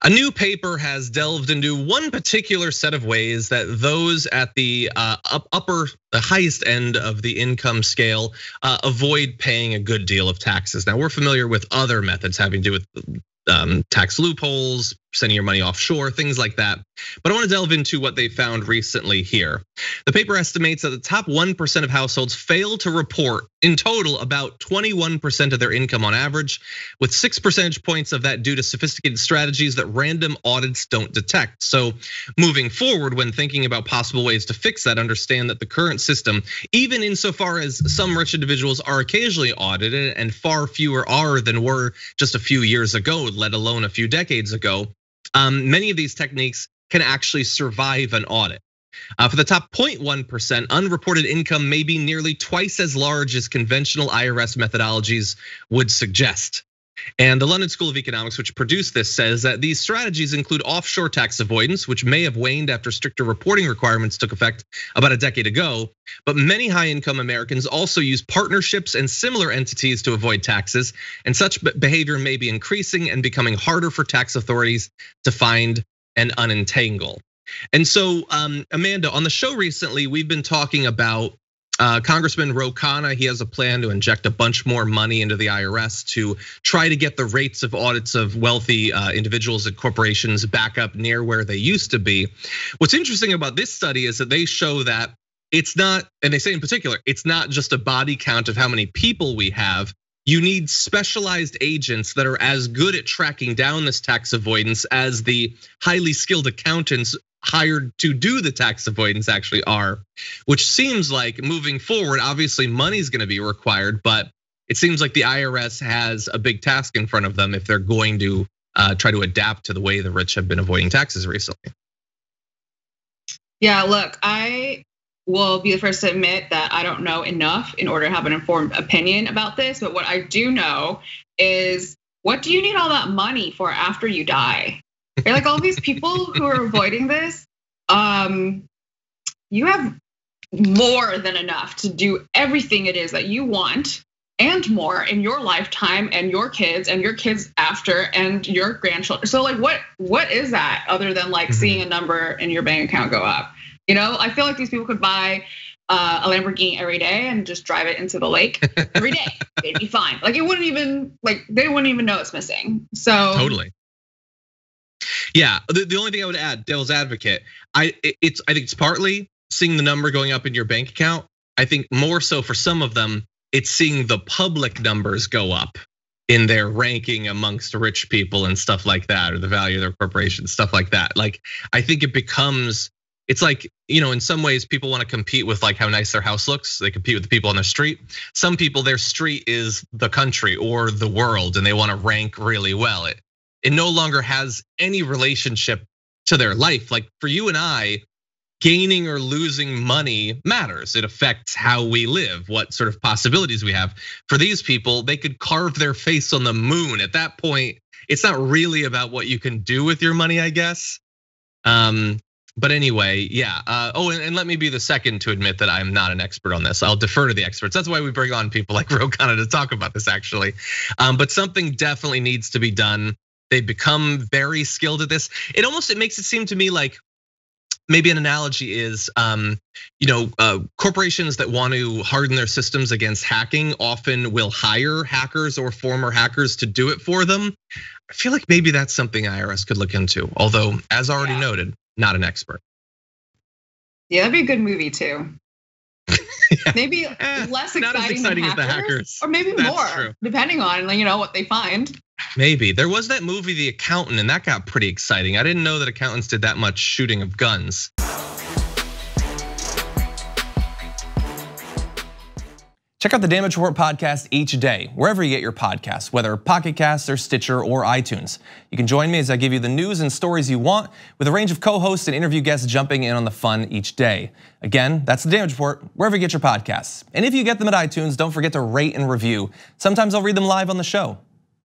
A new paper has delved into one particular set of ways that those at the the highest end of the income scale avoid paying a good deal of taxes. Now, we're familiar with other methods having to do with tax loopholes, sending your money offshore, things like that. But I want to delve into what they found recently here. The paper estimates that the top 1% of households fail to report in total about 21% of their income on average, with 6 percentage points of that due to sophisticated strategies that random audits don't detect. So moving forward, when thinking about possible ways to fix that, understand that the current system, even insofar as some rich individuals are occasionally audited and far fewer are than were just a few years ago, let alone a few decades ago, many of these techniques can actually survive an audit. For the top 0.1%, unreported income may be nearly twice as large as conventional IRS methodologies would suggest. And the London School of Economics, which produced this, says that these strategies include offshore tax avoidance, which may have waned after stricter reporting requirements took effect about a decade ago. But many high-income Americans also use partnerships and similar entities to avoid taxes, and such behavior may be increasing and becoming harder for tax authorities to find and unentangle. And so, Amanda, on the show recently, we've been talking about Congressman Ro Khanna. He has a plan to inject a bunch more money into the IRS to try to get the rates of audits of wealthy individuals and corporations back up near where they used to be. What's interesting about this study is that they show that it's not, and they say in particular, it's not just a body count of how many people we have. You need specialized agents that are as good at tracking down this tax avoidance as the highly skilled accountants hired to do the tax avoidance actually are, which seems like moving forward, obviously money's gonna be required, but it seems like the IRS has a big task in front of them if they're going to try to adapt to the way the rich have been avoiding taxes recently. Yeah, look, I will be the first to admit that I don't know enough in order to have an informed opinion about this, but what I do know is, what do you need all that money for after you die? You're like all these people who are avoiding this, you have more than enough to do everything it is that you want and more in your lifetime and your kids after and your grandchildren. So like what is that other than like seeing a number in your bank account go up? You know, I feel like these people could buy a Lamborghini every day and just drive it into the lake every day. They'd be fine. Like it wouldn't even, like they wouldn't even know it's missing. So totally. Yeah, the only thing I would add, devil's advocate, I think it's partly seeing the number going up in your bank account. I think more so for some of them, it's seeing the public numbers go up in their ranking amongst rich people and stuff like that, or the value of their corporations, stuff like that. Like I think it becomes, it's like, you know, in some ways people want to compete with like how nice their house looks. They compete with the people on the street. Some people, their street is the country or the world, and they want to rank really well. It no longer has any relationship to their life. Like for you and I, gaining or losing money matters. It affects how we live, what sort of possibilities we have. For these people, they could carve their face on the moon. At that point, it's not really about what you can do with your money, I guess. But anyway, yeah. Oh, and let me be the second to admit that I'm not an expert on this. I'll defer to the experts. That's why we bring on people like Ro Khanna to talk about this actually. But something definitely needs to be done. They've become very skilled at this. It makes it seem to me like maybe an analogy is, corporations that want to harden their systems against hacking often will hire hackers or former hackers to do it for them. I feel like maybe that's something IRS could look into, although as already noted, not an expert. Yeah, that'd be a good movie too. Maybe less exciting than as the hackers, or maybe more, depending on what they find. Maybe there was that movie, The Accountant, and that got pretty exciting. I didn't know that accountants did that much shooting of guns. Check out the Damage Report podcast each day, wherever you get your podcasts, whether Pocket Casts or Stitcher or iTunes. You can join me as I give you the news and stories you want, with a range of co-hosts and interview guests jumping in on the fun each day. Again, that's the Damage Report, wherever you get your podcasts. And if you get them at iTunes, don't forget to rate and review. Sometimes I'll read them live on the show.